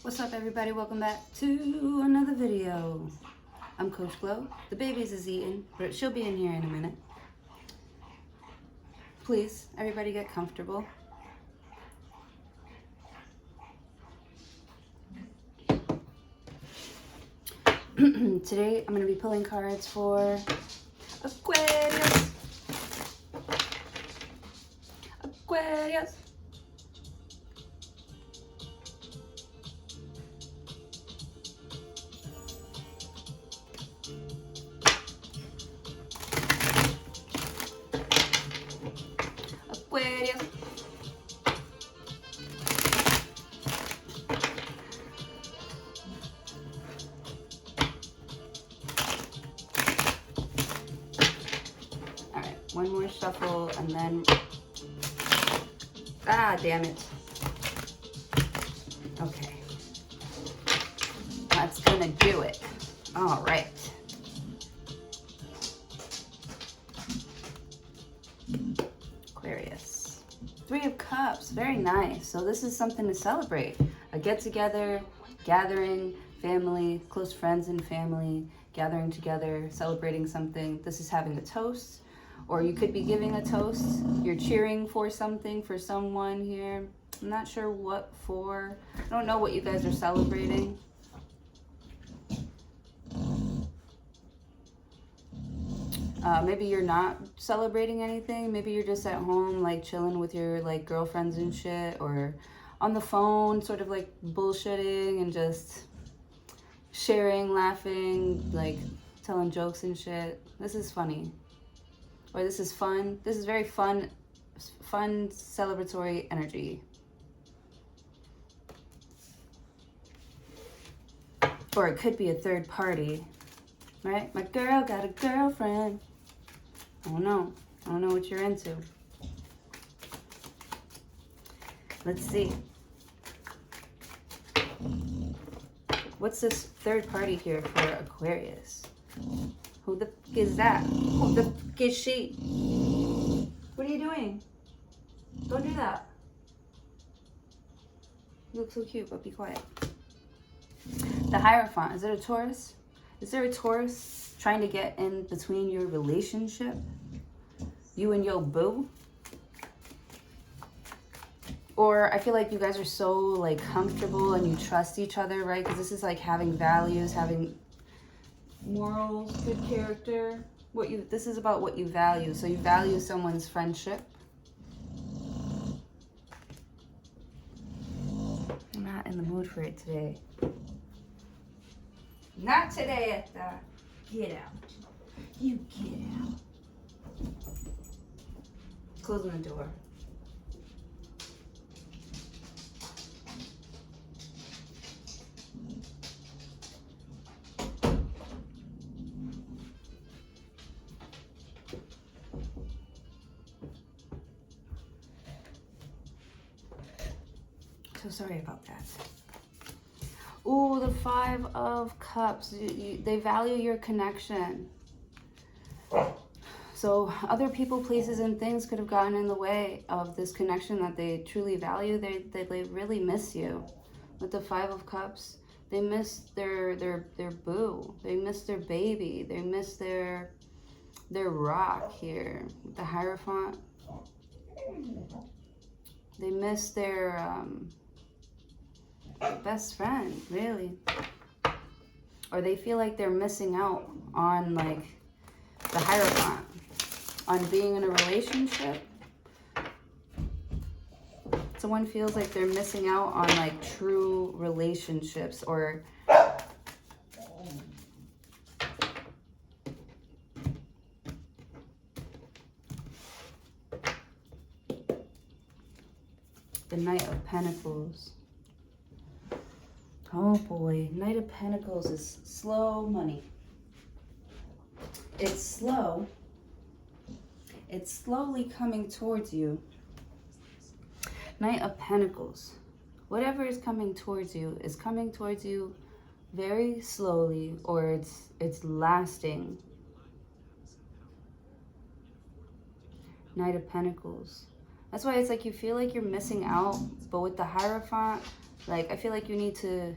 What's up, everybody? Welcome back to another video. I'm Coach Glow. The baby's is eating, but she'll be in here in a minute. Please, everybody get comfortable. Today, I'm going to be pulling cards for Aquarius. Aquarius. Aquarius. Alright, one more shuffle and then... Ah, damn it. Okay. That's gonna do it. Alright. Aquarius. 3 of Cups. Very nice. So this is something to celebrate. A get-together, gathering, family, close friends and family, gathering together, celebrating something. This is having a toast. Or you could be giving a toast. You're cheering for something, for someone here. I'm not sure what for. I don't know what you guys are celebrating. Maybe you're not celebrating anything. Maybe you're just at home, like chilling with your like girlfriends and shit, or on the phone, sort of like bullshitting and just sharing, laughing, like telling jokes and shit. This is funny. Or this is fun. This is very fun celebratory energy. Or it could be a third party, right? My girl got a girlfriend. I don't know. I don't know what you're into. Let's see. What's this third party here for Aquarius? Who the f*** is that? Who the f*** is she? What are you doing? Don't do that. You look so cute, but be quiet. The Hierophant. Is it a Taurus? Is there a Taurus trying to get in between your relationship? You and your boo? Or I feel like you guys are so like comfortable and you trust each other, right? Because this is like having values, having morals, good character. This is about what you value. So you value someone's friendship. I'm not in the mood for it today. Not today, Etta. Get out. You get out. Closing the door. So sorry about that. Ooh, the 5 of Cups. They value your connection. So other people, places, and things could have gotten in the way of this connection that they truly value. They really miss you. With the 5 of Cups, they miss their boo. They miss their baby. They miss their rock here. With the Hierophant, they miss their best friend, really. Or they feel like they're missing out on like the Hierophant, on being in a relationship. Someone feels like they're missing out on like true relationships, or the Knight of Pentacles. Oh boy, Knight of Pentacles is slow money. It's slow. It's slowly coming towards you. Knight of Pentacles. Whatever is coming towards you is coming towards you very slowly, or it's lasting. Knight of Pentacles. That's why it's like you feel like you're missing out. But with the Hierophant, like, I feel like you need to,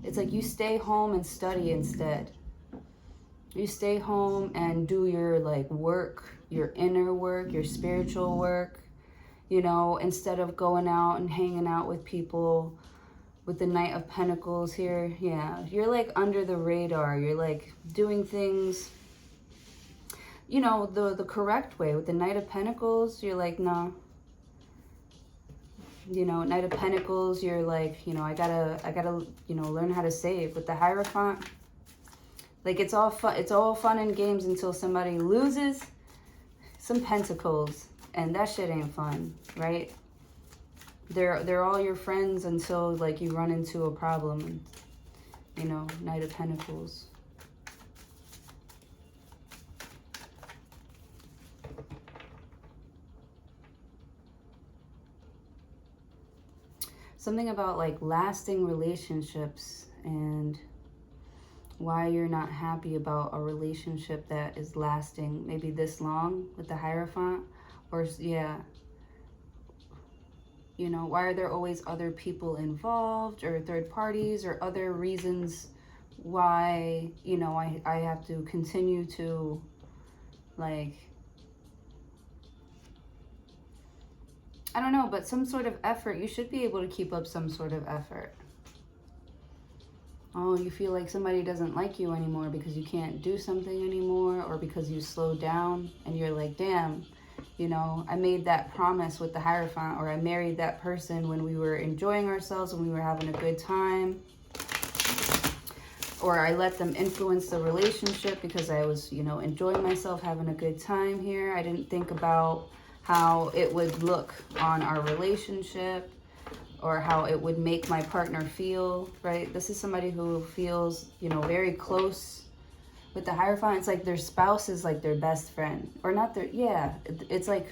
it's like you stay home and study instead. You stay home and do your, like, work, your inner work, your spiritual work, you know, instead of going out and hanging out with people. With the Knight of Pentacles here, yeah, you're like under the radar. You're like doing things, you know, the correct way. With the Knight of Pentacles, you're like, no. You know, Knight of Pentacles, you're like, you know, I gotta, you know, learn how to save. With the Hierophant, like, it's all fun and games until somebody loses some pentacles, and that shit ain't fun, right? They're all your friends until, like, you run into a problem. You know, Knight of Pentacles. Something about, like, lasting relationships and why you're not happy about a relationship that is lasting maybe this long with the Hierophant. Or, yeah. You know, why are there always other people involved or third parties or other reasons why, you know, I have to continue to, like, I don't know, but some sort of effort. You should be able to keep up some sort of effort. Oh, you feel like somebody doesn't like you anymore because you can't do something anymore, or because you slowed down and you're like, damn, you know, I made that promise with the Hierophant, or I married that person when we were enjoying ourselves, when we were having a good time. Or I let them influence the relationship because I was, you know, enjoying myself, having a good time here. I didn't think about how it would look on our relationship or how it would make my partner feel, right? This is somebody who feels, you know, very close. With the Hierophant, it's like their spouse is like their best friend. Or not their, yeah, it's like,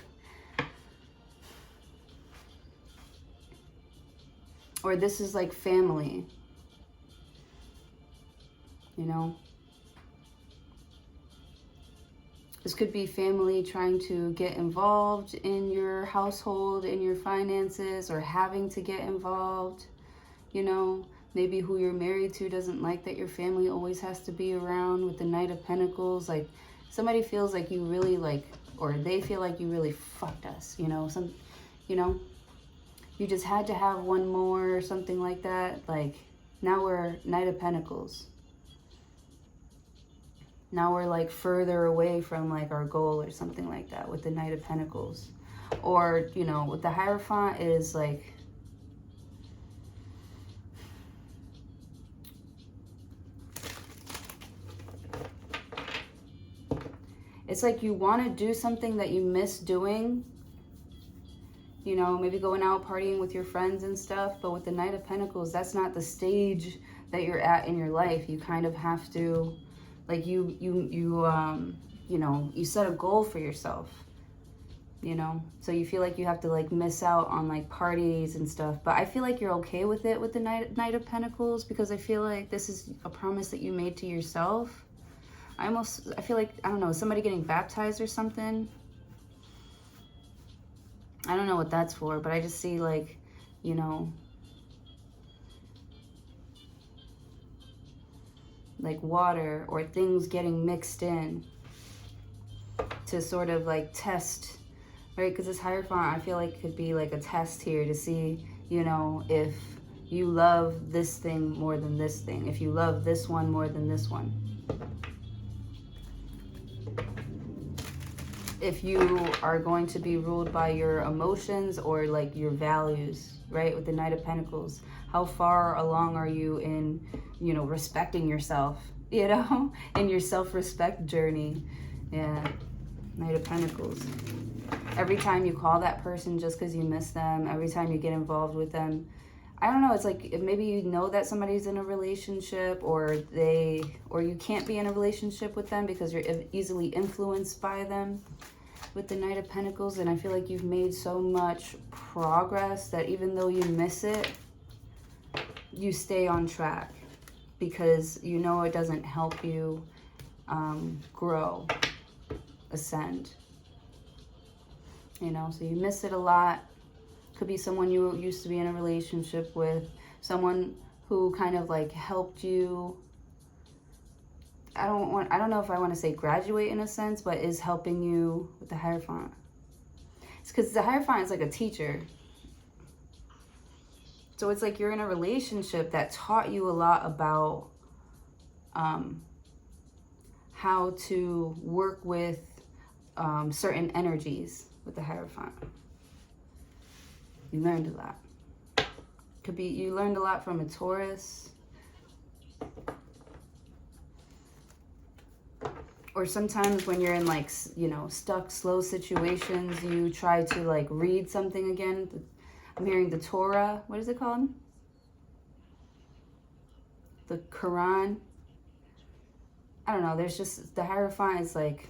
or this is like family, you know? This could be family trying to get involved in your household, in your finances, or having to get involved, you know? Maybe who you're married to doesn't like that your family always has to be around. With the Knight of Pentacles, like, somebody feels like you really, like, or they feel like you really fucked us, you know? You know, you just had to have one more or something like that. Like, now we're Knight of Pentacles. Now we're, like, further away from, like, our goal or something like that with the Knight of Pentacles. Or, you know, with the Hierophant is, like, it's like you want to do something that you miss doing. You know, maybe going out partying with your friends and stuff. But with the Knight of Pentacles, that's not the stage that you're at in your life. You kind of have to, like, you know, you set a goal for yourself. You know, so you feel like you have to, like, miss out on, like, parties and stuff. But I feel like you're okay with it with the Knight of Pentacles, because I feel like this is a promise that you made to yourself. I feel like, I don't know, somebody getting baptized or something. I don't know what that's for, but I just see, like, you know, like water or things getting mixed in to sort of, like, test, right? Because this Hierophant, I feel like, could be like a test here to see, you know, if you love this thing more than this thing, if you love this one more than this one. If you are going to be ruled by your emotions or, like, your values, right? With the Knight of Pentacles, how far along are you in, you know, respecting yourself, you know, in your self-respect journey? Yeah, Knight of Pentacles. Every time you call that person just because you miss them, every time you get involved with them, I don't know, it's like maybe you know that somebody's in a relationship, or you can't be in a relationship with them because you're easily influenced by them with the Knight of Pentacles. And I feel like you've made so much progress that even though you miss it, you stay on track because you know it doesn't help you grow, ascend. You know, so you miss it a lot. Could be someone you used to be in a relationship with, someone who kind of like helped you. I don't know if I want to say graduate in a sense, but is helping you with the Hierophant. It's because the Hierophant is like a teacher. So it's like you're in a relationship that taught you a lot about how to work with certain energies with the Hierophant. You learned a lot. Could be you learned a lot from a Taurus. Or sometimes when you're in like, you know, stuck, slow situations, you try to like read something again. I'm hearing the Torah. What is it called? The Quran. I don't know. There's just, the Hierophant is like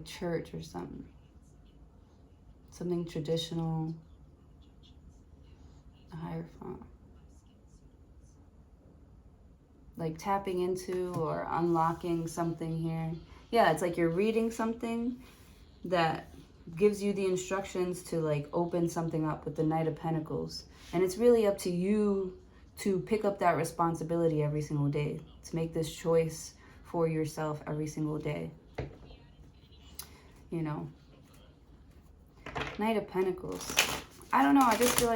church or something. Something traditional. A Hierophant. Like tapping into or unlocking something here. Yeah, it's like you're reading something that gives you the instructions to like open something up with the Knight of Pentacles. And it's really up to you to pick up that responsibility every single day, to make this choice for yourself every single day. You know, Knight of Pentacles. I don't know, I just feel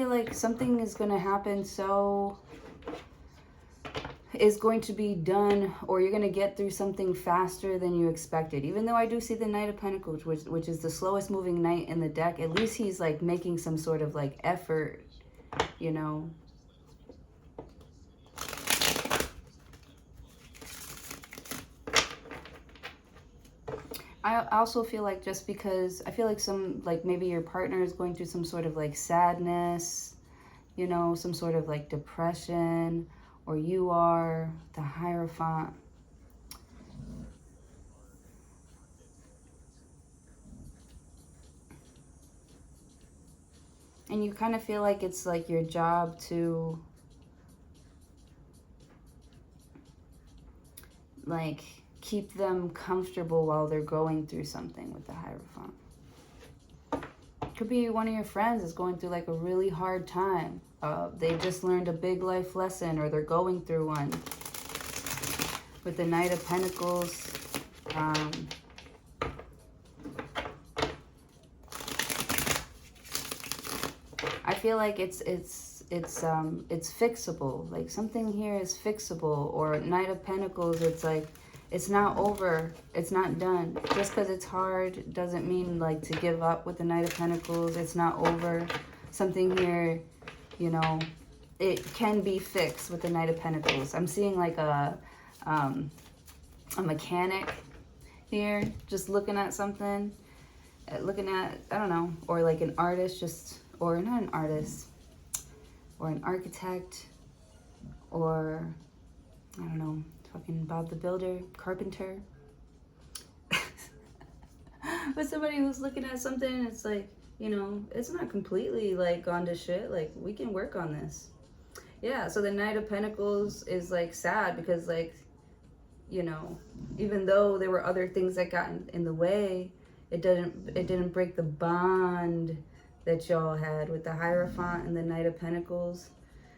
like something is going to happen, so is going to be done, or you're going to get through something faster than you expected. Even though I do see the Knight of Pentacles, which is the slowest moving knight in the deck, at least he's like making some sort of like effort, you know. I also feel like just because I feel like maybe your partner is going through some sort of like sadness, you know, some sort of like depression, or you are the Hierophant. And you kind of feel like it's like your job to like keep them comfortable while they're going through something with the Hierophant. Could be one of your friends is going through like a really hard time. They just learned a big life lesson, or they're going through one. With the Knight of Pentacles, I feel like it's fixable. Like something here is fixable. Or Knight of Pentacles, it's like it's not over. It's not done. Just because it's hard doesn't mean like to give up with the Knight of Pentacles. It's not over. Something here, you know, it can be fixed with the Knight of Pentacles. I'm seeing like a mechanic here, just looking at something, looking at, I don't know, or like an artist, or not an artist, or an architect, or I don't know, fucking Bob the Builder, carpenter. But somebody who's looking at something and it's like, you know, it's not completely like gone to shit. Like, we can work on this. Yeah, so the Knight of Pentacles is like sad because like, you know, even though there were other things that got in the way, it didn't break the bond that y'all had with the Hierophant and the Knight of Pentacles.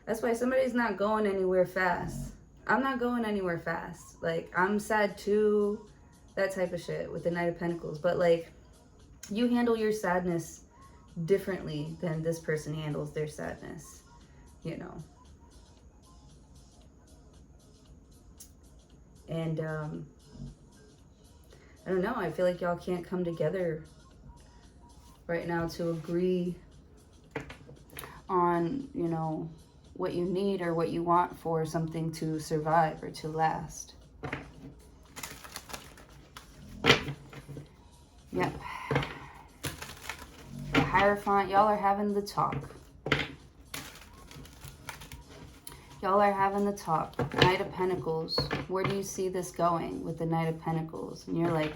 That's why somebody's not going anywhere fast. I'm not going anywhere fast. Like, I'm sad too, that type of shit with the Knight of Pentacles. But like, you handle your sadness differently than this person handles their sadness, you know. And I don't know, I feel like y'all can't come together right now to agree on, you know, what you need or what you want for something to survive or to last. Yep. The Hierophant, y'all are having the talk. Y'all are having the talk. Knight of Pentacles. Where do you see this going with the Knight of Pentacles? And you're like,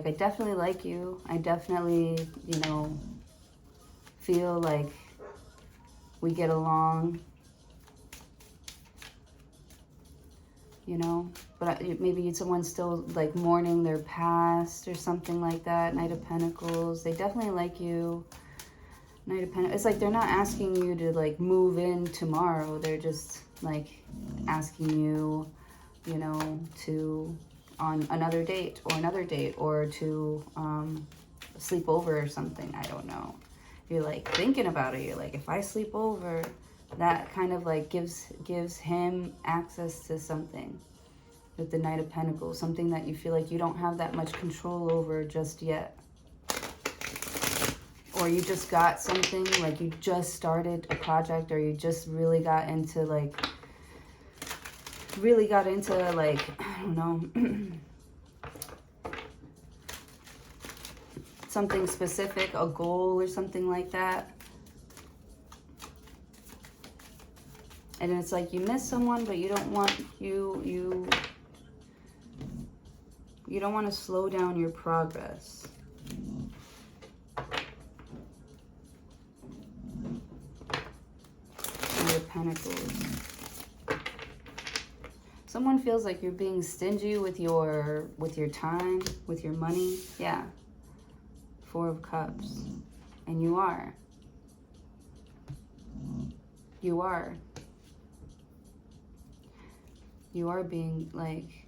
I definitely like you. I definitely, you know, feel like we get along, you know, but maybe someone's still like mourning their past or something like that. Knight of Pentacles, they definitely like you. Knight of Pentacles, it's like they're not asking you to like move in tomorrow. They're just like asking you, you know, to on another date or to sleep over or something. I don't know. You're like thinking about it. You're like, if I sleep over, that kind of like gives him access to something with the Knight of Pentacles, something that you feel like you don't have that much control over just yet. Or you just got something, like you just started a project, or you just really got into like, I don't know, something specific, a goal or something like that. And it's like you miss someone, but you don't want you don't want to slow down your progress. Knight of Pentacles. Someone feels like you're being stingy with your time, with your money. Yeah. Four of Cups. And you are. You are. You are being like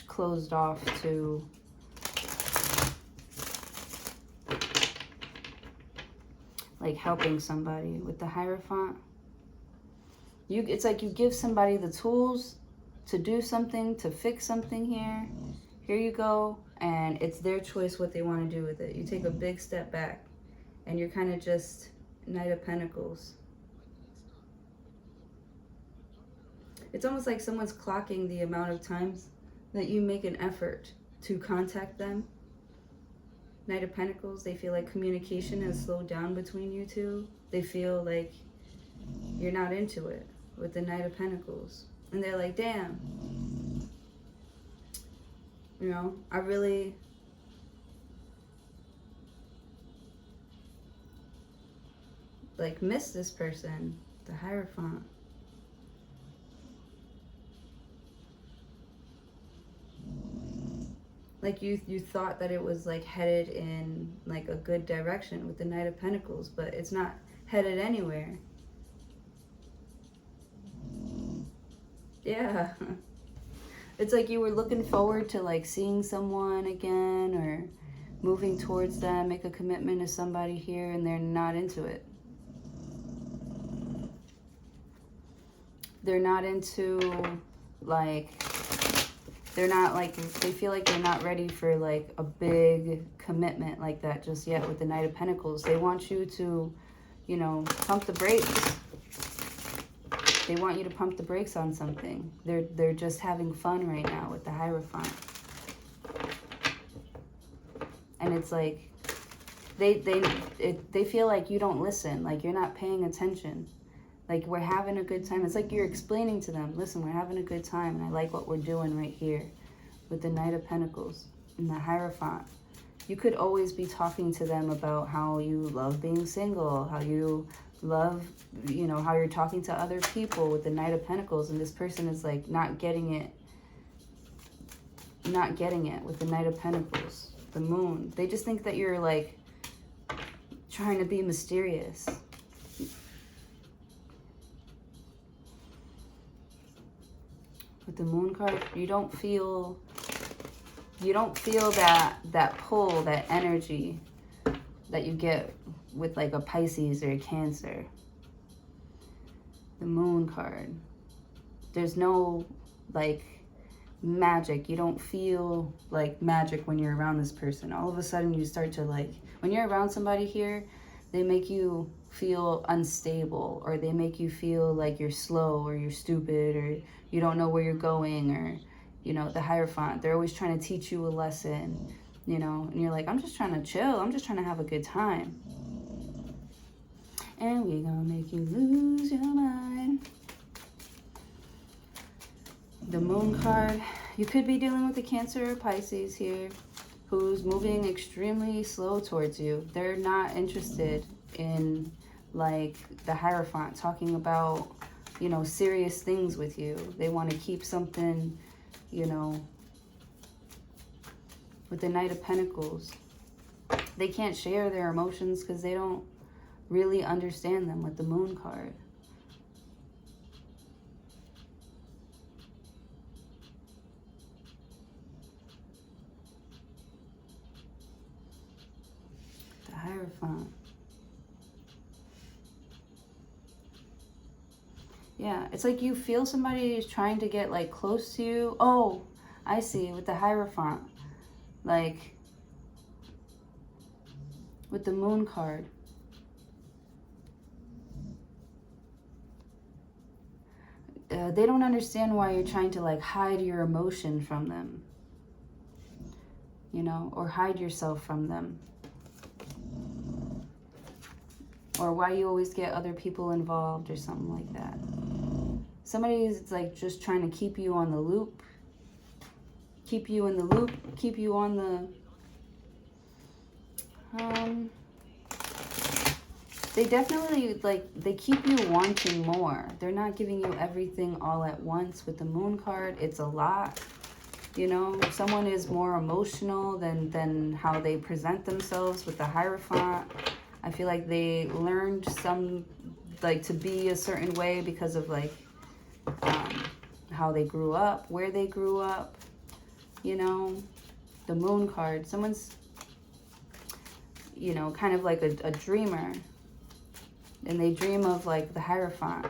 closed off to like helping somebody with the Hierophant. It's like you give somebody the tools to do something, to fix something here. Here you go. And it's their choice what they want to do with it. You take a big step back and you're kind of just Knight of Pentacles. It's almost like someone's clocking the amount of times that you make an effort to contact them. Knight of Pentacles, they feel like communication has slowed down between you two. They feel like you're not into it with the Knight of Pentacles. And they're like, damn. You know, I really like miss this person, the Hierophant. Like you thought that it was like headed in like a good direction with the Knight of Pentacles, but it's not headed anywhere. Yeah. It's like you were looking forward to like seeing someone again or moving towards them, make a commitment to somebody here, and they're not into it. They're not into like, they're not like, they feel like they're not ready for like a big commitment like that just yet with the Knight of Pentacles. They want you to, you know, pump the brakes. They want you to pump the brakes on something. They're just having fun right now with the Hierophant. And it's like, they feel like you don't listen, like you're not paying attention. Like we're having a good time. It's like you're explaining to them, listen, we're having a good time and I like what we're doing right here with the Knight of Pentacles and the Hierophant. You could always be talking to them about how you love being single, how you love, you know, how you're talking to other people with the Knight of Pentacles, and this person is like not getting it with the Knight of Pentacles, the Moon. They just think that you're like trying to be mysterious. With the Moon card, you don't feel that pull, that energy that you get with like a Pisces or a Cancer. The Moon card. There's no like magic. You don't feel like magic when you're around this person. All of a sudden you start to like, when you're around somebody here, they make you feel unstable, or they make you feel like you're slow or you're stupid or you don't know where you're going, or, you know, the Hierophant, they're always trying to teach you a lesson, you know, and you're like, I'm just trying to chill. I'm just trying to have a good time. And we gonna make you lose your mind. The Moon card, you could be dealing with a Cancer or Pisces here who's moving extremely slow towards you. They're not interested in like the Hierophant, talking about, you know, serious things with you. They want to keep something, you know, with the Knight of Pentacles. They can't share their emotions because they don't really understand them with the Moon card. The Hierophant. Yeah, it's like you feel somebody is trying to get like close to you. Oh, I see, with the Hierophant. Like with the Moon card. They don't understand why you're trying to like hide your emotion from them, you know, or hide yourself from them, or why you always get other people involved or something like that. Somebody is like just trying to keep you on the loop, keep you in the loop, keep you on the they definitely, like, they keep you wanting more. They're not giving you everything all at once. With the Moon card, it's a lot. You know, someone is more emotional than how they present themselves. With the Hierophant, I feel like they learned some, like, to be a certain way because of, like, how they grew up, where they grew up, you know. The Moon card, someone's, you know, kind of like a dreamer. And they dream of like the Hierophant,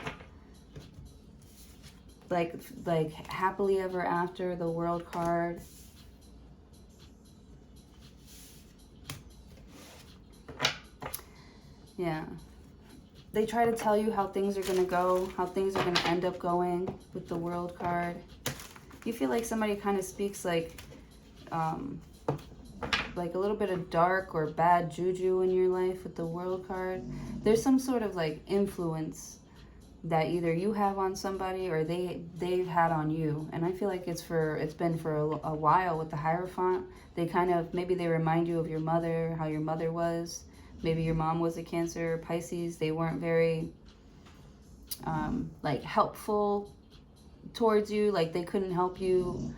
like happily ever after, the World card. Yeah, they try to tell you how things are going to go, how things are going to end up going with the World card. You feel like somebody kind of speaks like a little bit of dark or bad juju in your life with the World card. There's some sort of like influence that either you have on somebody or they've had on you. And I feel like it's been for a while with the Hierophant. They kind of, maybe they remind you of your mother, how your mother was. Maybe your mom was a Cancer, Pisces. They weren't very like helpful towards you. Like they couldn't help you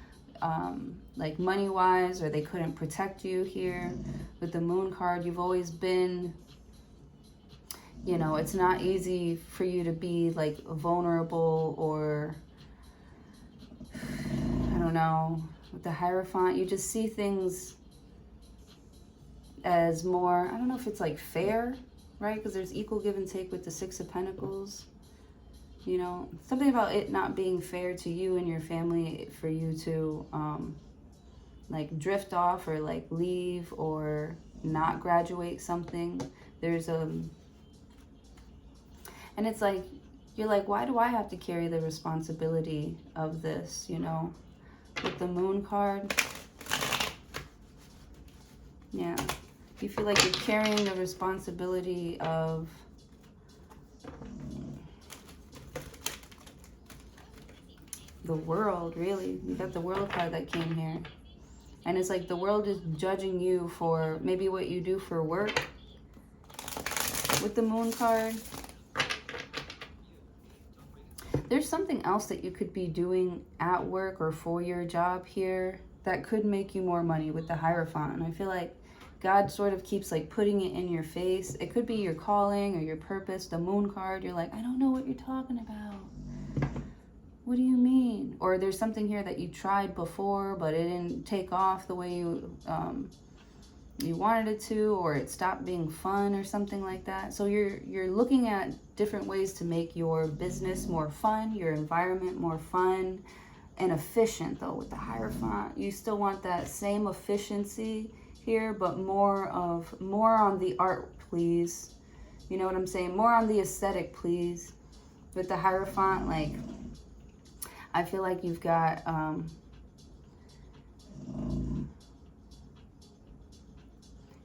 like money-wise, or they couldn't protect you here. With the Moon card, you've always been, you know, it's not easy for you to be like vulnerable, or I don't know. With the Hierophant, you just see things as more, I don't know if it's like fair, right? Because there's equal give and take with the Six of Pentacles. You know, something about it not being fair to you and your family for you to like drift off or like leave or not graduate something. There's and it's like, you're like, why do I have to carry the responsibility of this, you know? With the Moon card, yeah, you feel like you're carrying the responsibility of the world, really. You got the World card that came here. And it's like the world is judging you for maybe what you do for work. With the Moon card, there's something else that you could be doing at work or for your job here that could make you more money with the Hierophant. And I feel like God sort of keeps like putting it in your face. It could be your calling or your purpose. The Moon card, you're like, I don't know what you're talking about. What do you mean? Or there's something here that you tried before, but it didn't take off the way you wanted it to, or it stopped being fun or something like that. So you're looking at different ways to make your business more fun, your environment more fun and efficient. Though with the Hierophant, you still want that same efficiency here, but more on the art, please. You know what I'm saying? More on the aesthetic, please. With the Hierophant, like, I feel like you've got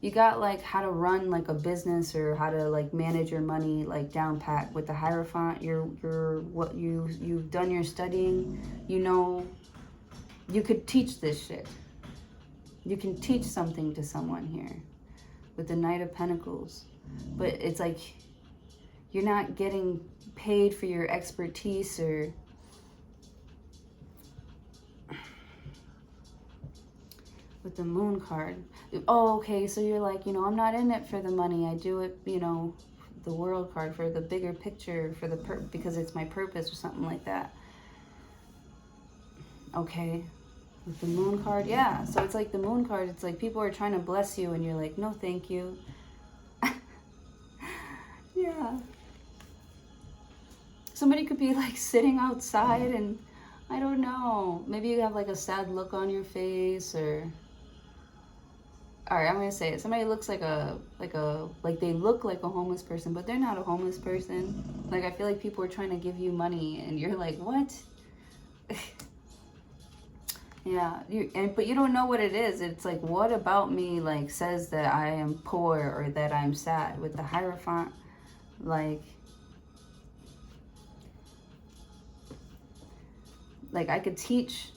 you got like how to run like a business or how to like manage your money like down pat. With the Hierophant, you've done your studying. You know, you could teach this shit. You can teach something to someone here with the Knight of Pentacles. But it's like you're not getting paid for your expertise, or with the Moon card. Oh, okay, so you're like, you know, I'm not in it for the money. I do it, you know, the World card, for the bigger picture, for the because it's my purpose, or something like that. Okay, with the Moon card, yeah. So it's like the Moon card, it's like people are trying to bless you and you're like, no thank you. Yeah. Somebody could be like sitting outside and I don't know, maybe you have like a sad look on your face, or, all right, I'm gonna say it. Somebody looks like they look like a homeless person, but they're not a homeless person. Like, I feel like people are trying to give you money and you're like, what? Yeah, but you don't know what it is. It's like, what about me like says that I am poor or that I'm sad? With the Hierophant, like I could teach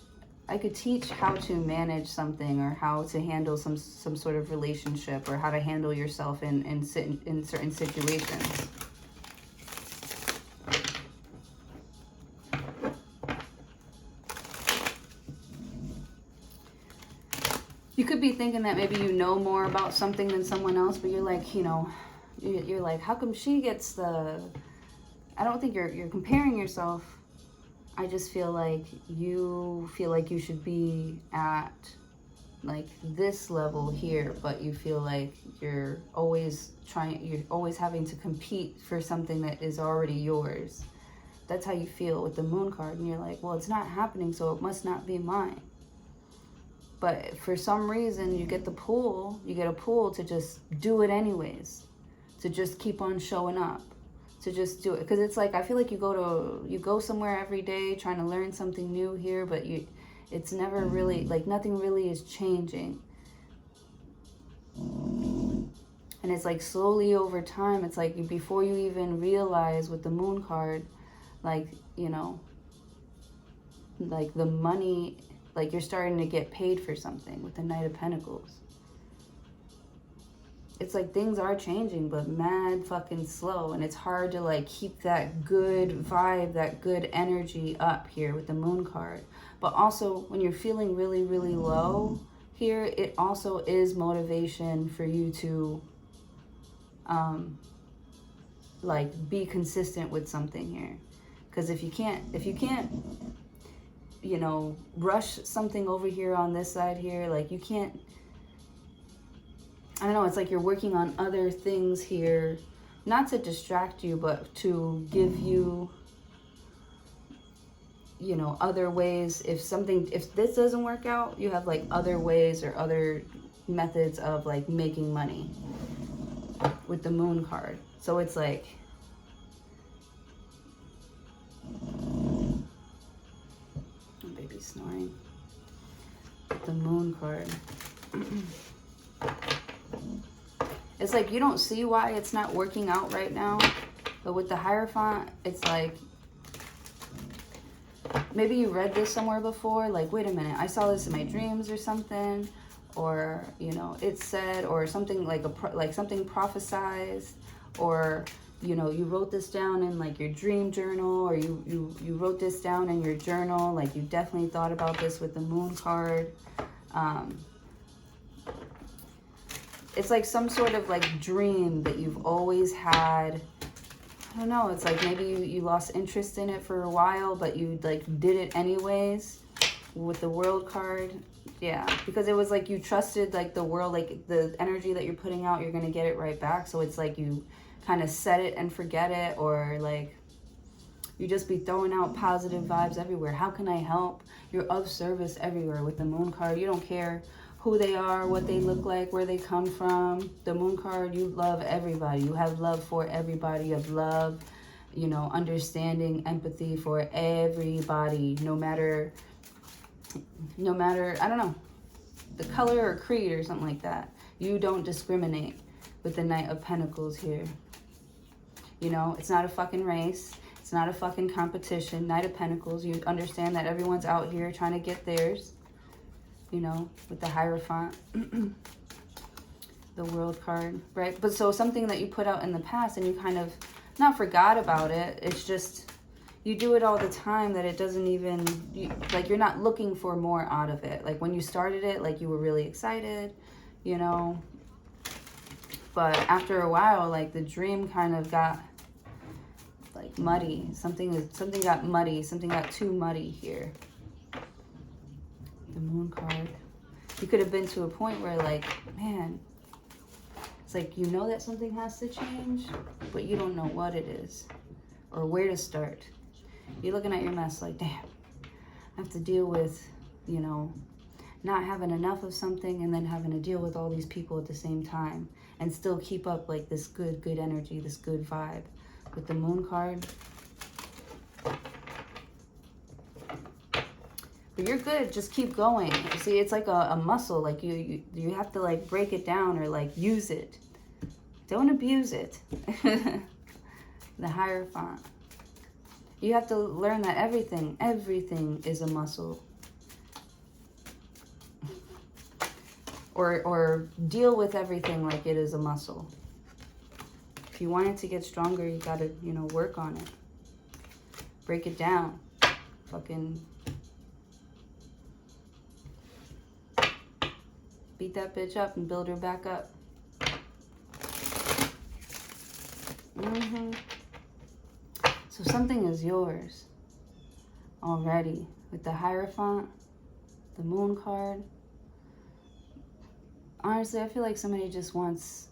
how to manage something, or how to handle some sort of relationship, or how to handle yourself in certain situations. You could be thinking that maybe you know more about something than someone else, but you're like, you know, you're like, how come she gets the... I don't think you're comparing yourself. I just feel like you should be at like this level here, but you feel like you're always having to compete for something that is already yours. That's how you feel with the Moon card, and you're like, well, it's not happening, so it must not be mine. But for some reason, you get a pull to just do it anyways, to just keep on showing up, to just do it. Because it's like, I feel like you go somewhere every day trying to learn something new here, but it's never really, like, nothing really is changing. And it's like slowly over time, it's like before you even realize with the Moon card, like, you know, like the money, like you're starting to get paid for something with the Knight of Pentacles. It's like things are changing, but mad fucking slow. And it's hard to like keep that good vibe, that good energy up here with the Moon card. But also when you're feeling really, really low here, it also is motivation for you to like be consistent with something here. Because if you can't, you know, rush something over here on this side here, like you can't, I don't know, it's like you're working on other things here, not to distract you, but to give you, you know, other ways. If this doesn't work out, you have like other ways or other methods of like making money with the Moon card. So it's like, snoring. The Moon card. It's like you don't see why it's not working out right now, but with the Hierophant, it's like maybe you read this somewhere before, like, wait a minute, I saw this in my dreams or something, or, you know, it said, or something like something prophesized, or, you know, you wrote this down in like your dream journal, or you wrote this down in your journal, like you definitely thought about this with the Moon card. It's like some sort of like dream that you've always had. I don't know, it's like maybe you lost interest in it for a while, but you like did it anyways with the World card. Yeah, because it was like you trusted like the world, like the energy that you're putting out, you're gonna get it right back. So it's like you kind of set it and forget it, or like you just be throwing out positive vibes everywhere. How can I help? You're of service everywhere with the Moon card. You don't care who they are, what they look like, where they come from. The Moon card, you love everybody. You have love for everybody. You have love, you know, understanding, empathy for everybody, no matter, I don't know, the color or creed or something like that. You don't discriminate with the Knight of Pentacles here. You know, it's not a fucking race. It's not a fucking competition. Knight of Pentacles, you understand that everyone's out here trying to get theirs. You know, with the Hierophant, the World card, right? But so something that you put out in the past and you kind of not forgot about it. It's just, you do it all the time that it doesn't even, like you're not looking for more out of it. Like when you started it, like you were really excited, you know. But after a while, like the dream kind of got like muddy. Something got muddy. Something got too muddy here. The Moon card. You could have been to a point where like, man, it's like you know that something has to change, but you don't know what it is or where to start. You're looking at your mess like, damn, I have to deal with, you know, not having enough of something and then having to deal with all these people at the same time and still keep up like this good energy, this good vibe. With the Moon card. But you're good, just keep going. See, it's like a muscle, like you have to like break it down or like use it. Don't abuse it. The Hierophant. You have to learn that everything is a muscle. Or deal with everything like it is a muscle. If you want it to get stronger, you gotta, you know, work on it. Break it down. Fucking beat that bitch up and build her back up. So something is yours already. With the Hierophant, the Moon card. Honestly, I feel like somebody just wants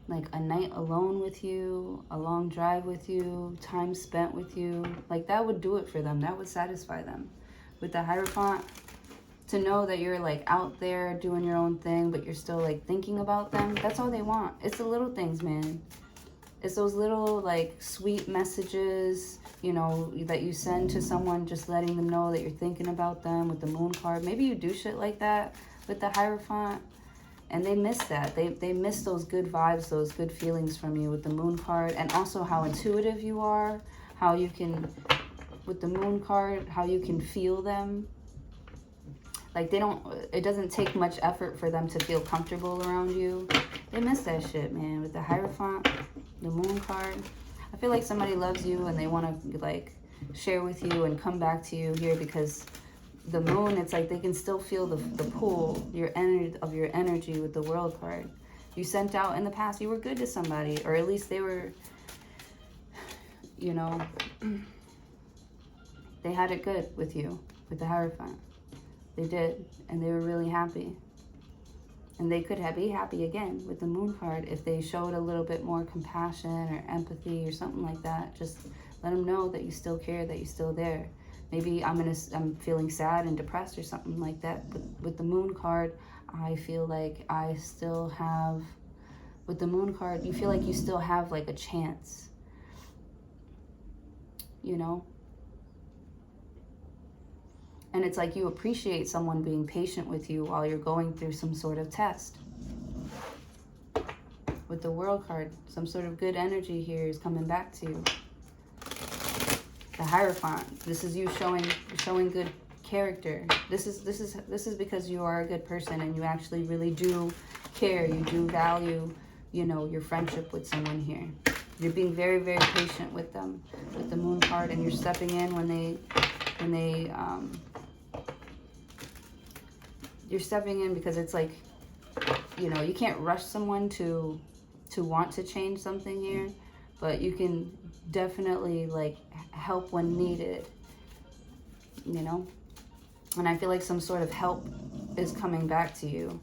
like a night alone with you, a long drive with you, time spent with you. Like that would do it for them. That would satisfy them. With the Hierophant, to know that you're like out there doing your own thing, but you're still like thinking about them. That's all they want. It's the little things, man. It's those little like sweet messages, you know, that you send to someone, just letting them know that you're thinking about them. With the Moon card, maybe you do shit like that with the Hierophant. And they miss that. They miss those good vibes, those good feelings from you with the Moon card. And also how intuitive you are. How you can, with the Moon card, how you can feel them. Like it doesn't take much effort for them to feel comfortable around you. They miss that shit, man. With the Hierophant, the Moon card. I feel like somebody loves you and they want to like share with you and come back to you here because the Moon, it's like they can still feel the pull, your energy with the World card. You sent out in the past, you were good to somebody, or at least they were, you know, they had it good with you, with the Hierophant. They did, and they were really happy. And they could be happy again with the Moon card if they showed a little bit more compassion or empathy or something like that. Just let them know that you still care, that you're still there. Maybe I'm feeling sad and depressed or something like that. But with the Moon card, I feel like I still have, with the Moon card, you feel like you still have like a chance, you know? And it's like you appreciate someone being patient with you while you're going through some sort of test. With the World card, some sort of good energy here is coming back to you. The Hierophant, this is you showing good character. This is because you are a good person and you actually really do care. You do value, you know, your friendship with someone here. You're being very, very patient with them with the Moon card, and you're stepping in when they you're stepping in because it's like, you know, you can't rush someone to want to change something here, but you can definitely like help when needed, you know? And I feel like some sort of help is coming back to you.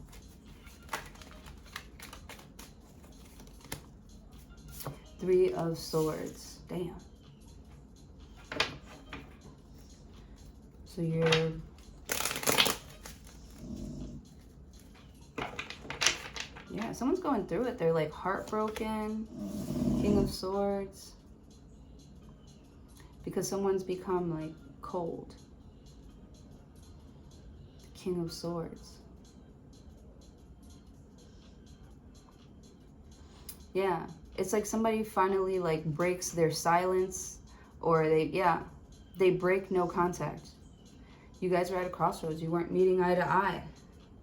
Three of Swords. Damn. So you're yeah, someone's going through it. They're like heartbroken. King of Swords. Because someone's become like cold. King of Swords. Yeah, it's like somebody finally like breaks their silence, or they break no contact. You guys are at a crossroads. You weren't meeting eye to eye,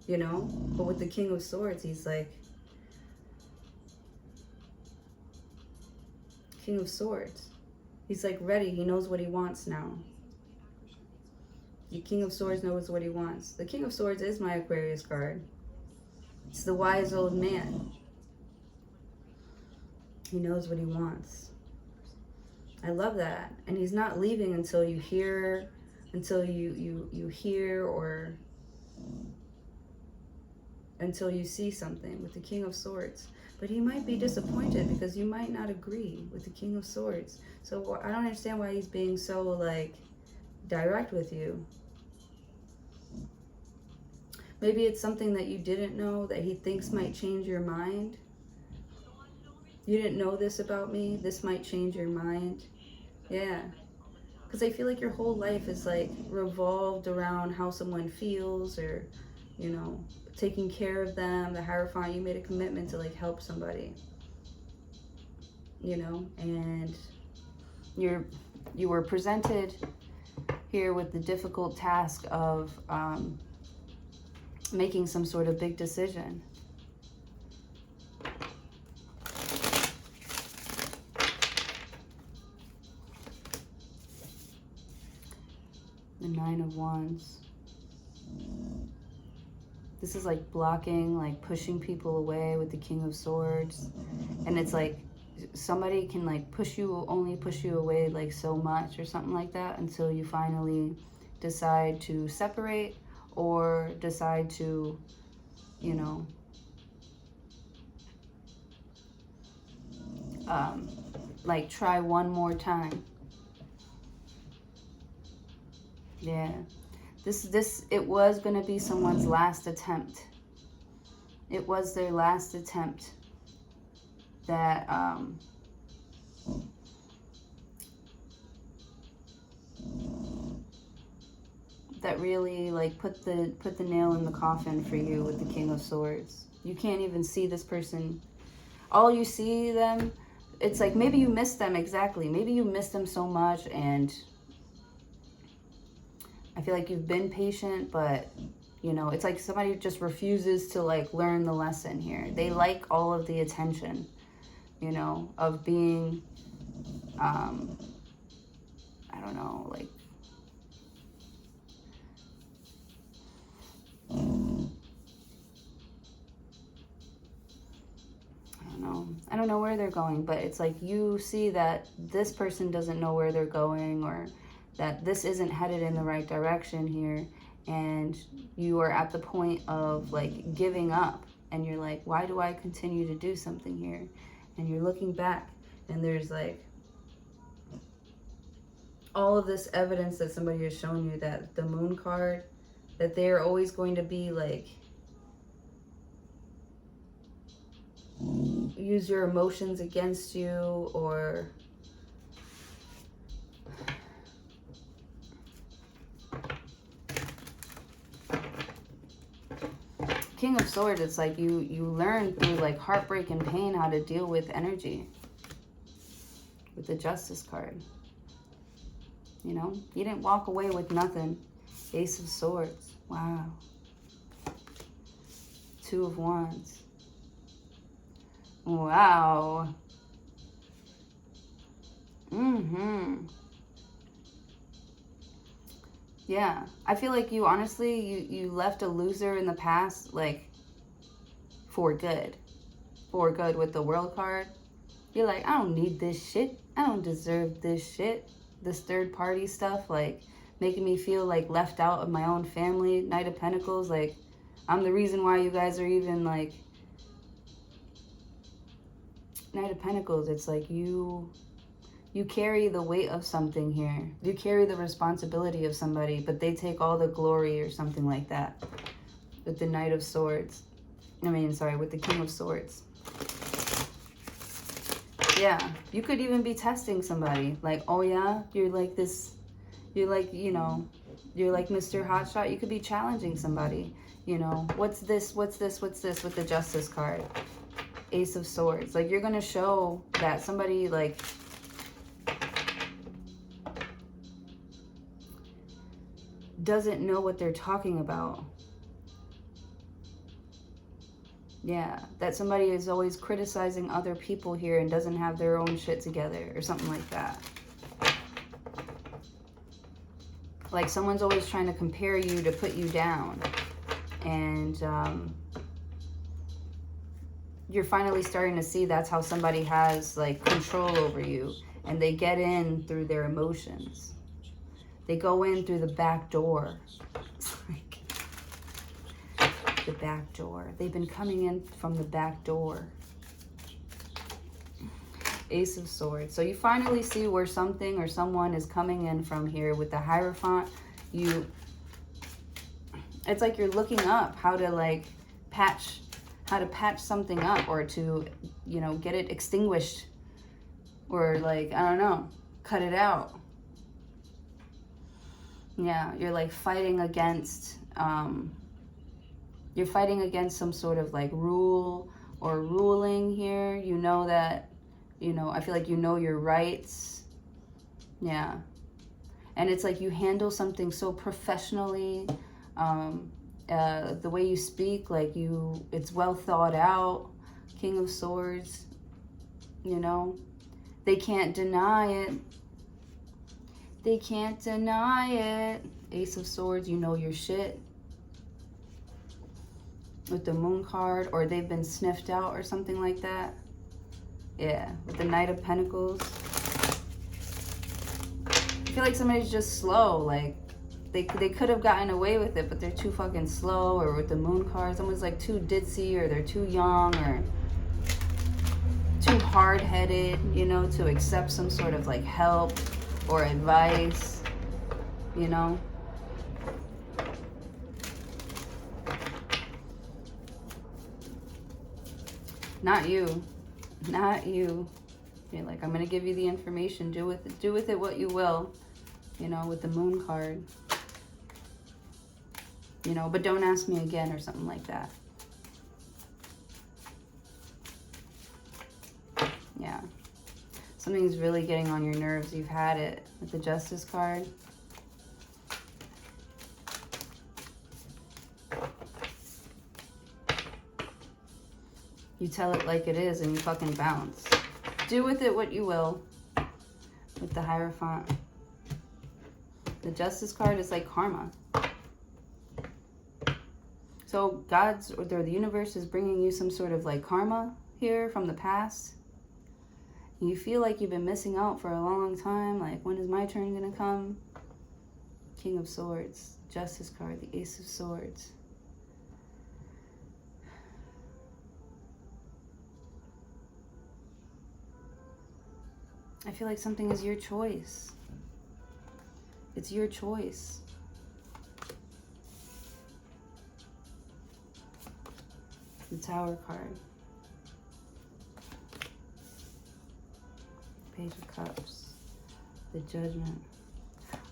you know? But with the King of Swords, he's like, King of Swords. He's like ready. He knows what he wants now. The King of Swords knows what he wants. The King of Swords is my Aquarius card. It's the wise old man. He knows what he wants. I love that. And he's not leaving until you hear, you hear, or until you see something with the King of Swords. But he might be disappointed because you might not agree with the King of Swords. So I don't understand why he's being so like direct with you. Maybe it's something that you didn't know that he thinks might change your mind. You didn't know this about me. This might change your mind. Yeah. Because I feel like your whole life is like revolved around how someone feels, or, you know, taking care of them, the Hierophant. You made a commitment to like help somebody, you know, and you were presented here with the difficult task of making some sort of big decision. The Nine of Wands. This is like blocking, like pushing people away with the King of Swords. And it's like somebody can like only push you away like so much or something like that until you finally decide to separate, or decide to, you know, like try one more time. Yeah. It was going to be someone's last attempt. It was their last attempt that that really like put the nail in the coffin for you with the King of Swords. You can't even see this person. All you see them, it's like maybe you miss them. Exactly. Maybe you miss them so much, and I feel like you've been patient, but, you know, it's like somebody just refuses to, like, learn the lesson here. They like all of the attention, you know, of being, I don't know, like, I don't know where they're going, but it's like you see that this person doesn't know where they're going, or that this isn't headed in the right direction here, and you are at the point of like giving up, and you're like, why do I continue to do something here? And you're looking back, and there's like all of this evidence that somebody has shown you, that the Moon card, that they're always going to be like, use your emotions against you, or King of Swords, it's like you learn through like heartbreak and pain how to deal with energy with the Justice card. You know, you didn't walk away with nothing. Ace of Swords. Wow. Two of Wands. Wow. Yeah, I feel like you honestly, you left a loser in the past, like, for good. For good with the World card. You're like, I don't need this shit. I don't deserve this shit. This third party stuff, like, making me feel, like, left out of my own family. Knight of Pentacles, like, I'm the reason why you guys are even, like, Knight of Pentacles, it's like you carry the weight of something here. You carry the responsibility of somebody, but they take all the glory or something like that. With the Knight of Swords. With the King of Swords. Yeah, you could even be testing somebody. Like, oh yeah, you're like this, you're like, you know, you're like Mr. Hotshot. You could be challenging somebody. You know, what's this with the Justice card? Ace of Swords. Like, you're going to show that somebody, like, doesn't know what they're talking about. Yeah, that somebody is always criticizing other people here and doesn't have their own shit together or something like that. Like someone's always trying to compare you to put you down. And you're finally starting to see that's how somebody has like control over you. And they get in through their emotions. They go in through the back door. It's like the back door. They've been coming in from the back door. Ace of Swords. So you finally see where something or someone is coming in from here with the Hierophant. It's like you're looking up how to like patch something up, or to, you know, get it extinguished, or like, I don't know, cut it out. Yeah, you're like fighting against, you're fighting against some sort of like rule or ruling here. You know that, you know, I feel like you know your rights. Yeah. And it's like you handle something so professionally. The way you speak, like it's well thought out. King of Swords, you know. They can't deny it. They can't deny it. Ace of Swords, you know your shit. With the Moon card, or they've been sniffed out or something like that. Yeah, with the Knight of Pentacles. I feel like somebody's just slow. Like, they could have gotten away with it, but they're too fucking slow. Or with the Moon card, someone's like too ditzy, or they're too young, or too hard-headed, you know, to accept some sort of like help or advice, you know. Not you. Not you. You're like, I'm gonna give you the information. Do with it what you will. You know, with the Moon card. You know, but don't ask me again or something like that. Yeah. Something's really getting on your nerves. You've had it with the Justice card. You tell it like it is and you fucking bounce. Do with it what you will. With the Hierophant. The Justice card is like karma. So God's, or the universe is bringing you some sort of like karma here from the past. You feel like you've been missing out for a long time. Like, when is my turn gonna come? King of Swords. Justice card. The Ace of Swords. I feel like something is your choice. It's your choice. The Tower card. Page of Cups. The Judgment.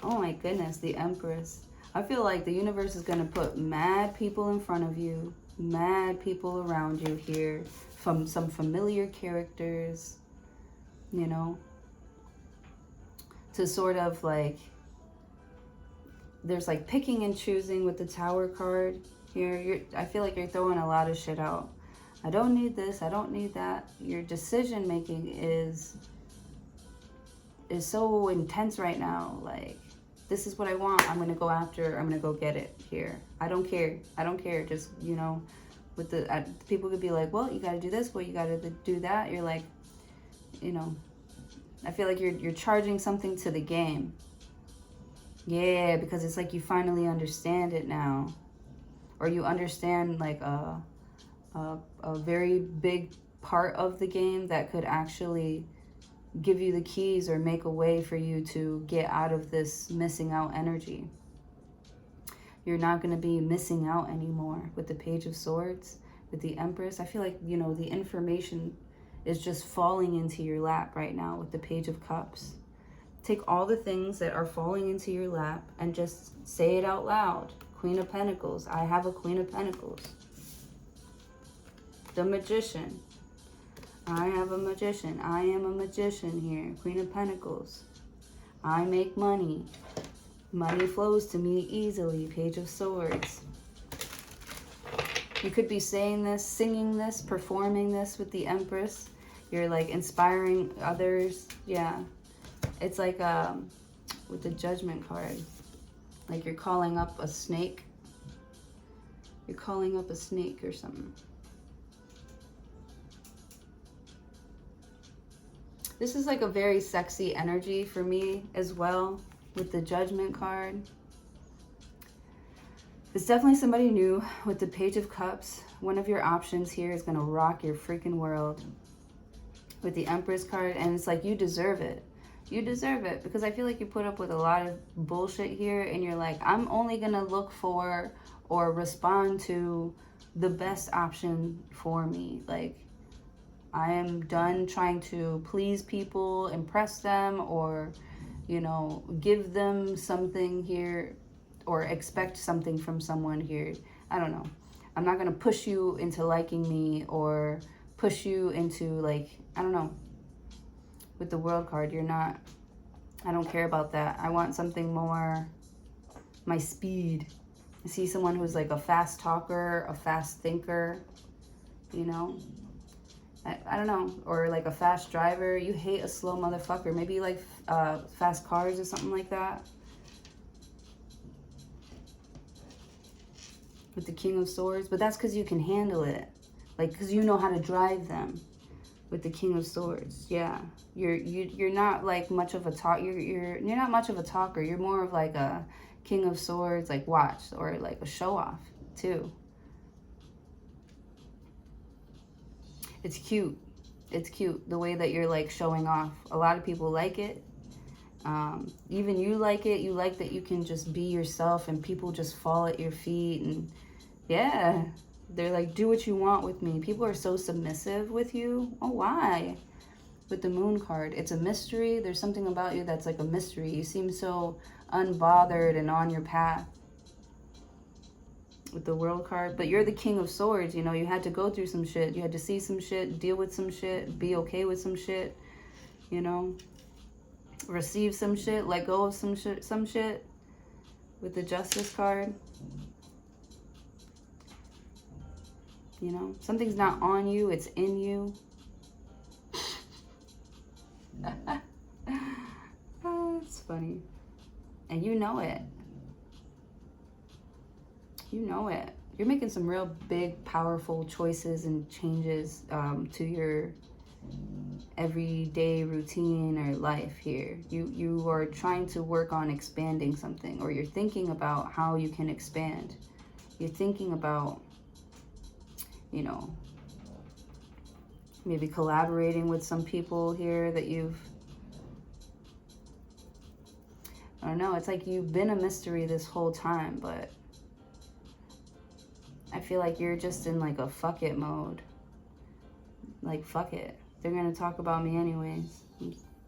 Oh my goodness, the Empress. I feel like the universe is going to put mad people in front of you. Mad people around you here. From some familiar characters. You know. To sort of like, there's like picking and choosing with the Tower card here. I feel like you're throwing a lot of shit out. I don't need this, I don't need that. Your decision making is so intense right now. Like, this is what I want, I'm gonna go after, I'm gonna go get it here. I don't care. Just, you know, with the people could be like, well, you gotta do this, well, you gotta do that. You're like, you know, I feel like you're charging something to the game. Yeah, because it's like you finally understand it now. Or you understand like a very big part of the game that could actually give you the keys or make a way for you to get out of this missing out energy. You're not going to be missing out anymore with the Page of Swords, with the Empress. I feel like, you know, the information is just falling into your lap right now with the Page of Cups. Take all the things that are falling into your lap and just say it out loud. Queen of Pentacles. I have a Queen of Pentacles. The Magician. I have a magician. I am a magician here. Queen of Pentacles. I make money. Money flows to me easily. Page of Swords. You could be saying this, singing this, performing this with the Empress. You're like inspiring others. Yeah. It's like with the Judgment card. Like you're calling up a snake. You're calling up a snake or something. This is like a very sexy energy for me as well with the Judgment card. It's definitely somebody new with the Page of Cups. One of your options here is going to rock your freaking world with the Empress card. And it's like, you deserve it. You deserve it, because I feel like you put up with a lot of bullshit here and you're like, I'm only going to look for or respond to the best option for me. Like, I am done trying to please people, impress them, or, you know, give them something here, or expect something from someone here. I don't know. I'm not going to push you into liking me or push you into, like, I don't know. With the World card, you're not, I don't care about that. I want something more, my speed. I see someone who's like a fast talker, a fast thinker, you know. I don't know. Or like a fast driver. You hate a slow motherfucker. Maybe you like fast cars or something like that. With the King of Swords, but that's because you can handle it, like, because you know how to drive them. With the King of Swords, yeah, you're not like much of a talk. You're not much of a talker. You're more of like a King of Swords, like watch, or like a show off too. It's cute. It's cute the way that you're like showing off. A lot of people like it. Even you like it. You like that you can just be yourself and people just fall at your feet. And yeah, they're like, do what you want with me. People are so submissive with you. Oh, why? With the Moon card, it's a mystery. There's something about you that's like a mystery. You seem so unbothered and on your path. With the World card, but you're the King of Swords. You know, you had to go through some shit. You had to see some shit, deal with some shit, be okay with some shit, you know. Receive some shit, let go of some shit with the Justice card. You know, something's not on you, it's in you. Oh, it's funny. And you know it. You know it. You're making some real big, powerful choices and changes to your everyday routine or life here. You are trying to work on expanding something, or you're thinking about how you can expand. You're thinking about, you know, maybe collaborating with some people here that you've, I don't know, it's like you've been a mystery this whole time, but I feel like you're just in like a fuck it mode. Like, fuck it. They're going to talk about me anyways.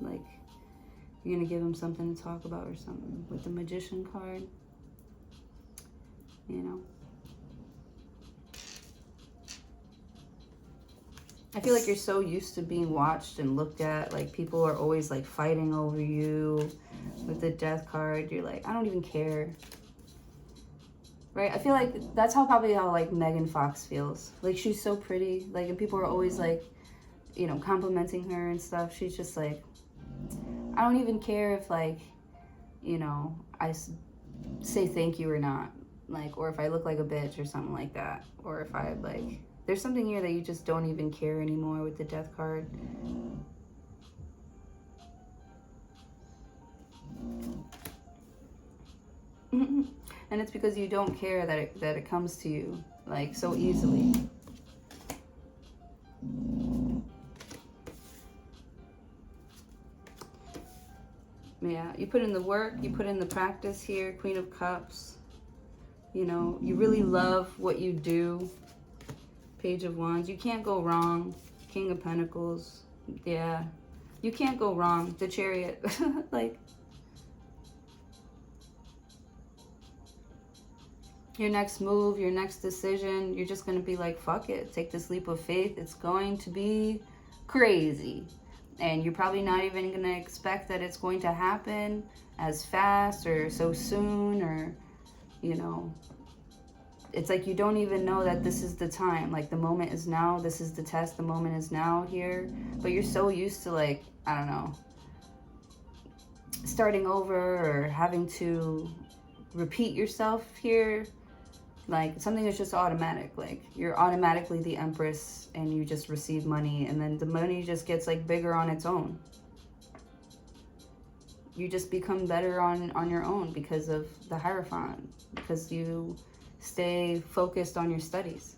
Like, you're going to give them something to talk about or something. With the Magician card, you know. I feel like you're so used to being watched and looked at. Like, people are always like fighting over you. With the Death card, you're like, I don't even care. Right? I feel like that's probably how like Megan Fox feels. Like, she's so pretty. Like, and people are always like, you know, complimenting her and stuff. She's just like, I don't even care if, like, you know, I say thank you or not. Like, or if I look like a bitch or something like that. Or if I, like, there's something here that you just don't even care anymore with the Death card. And it's because you don't care that it comes to you, like, so easily. Yeah, you put in the work, you put in the practice here, Queen of Cups. You know, you really love what you do. Page of Wands, you can't go wrong. King of Pentacles, yeah. You can't go wrong. The Chariot, like, your next move, your next decision, you're just going to be like, fuck it. Take this leap of faith. It's going to be crazy. And you're probably not even going to expect that it's going to happen as fast or so soon, or, you know, it's like you don't even know that this is the time. Like the moment is now. This is the test. The moment is now here. But you're so used to, like, I don't know, starting over or having to repeat yourself here. Like something is just automatic. Like you're automatically the Empress and you just receive money, and then the money just gets like bigger on its own. You just become better on your own because of the Hierophant, because you stay focused on your studies.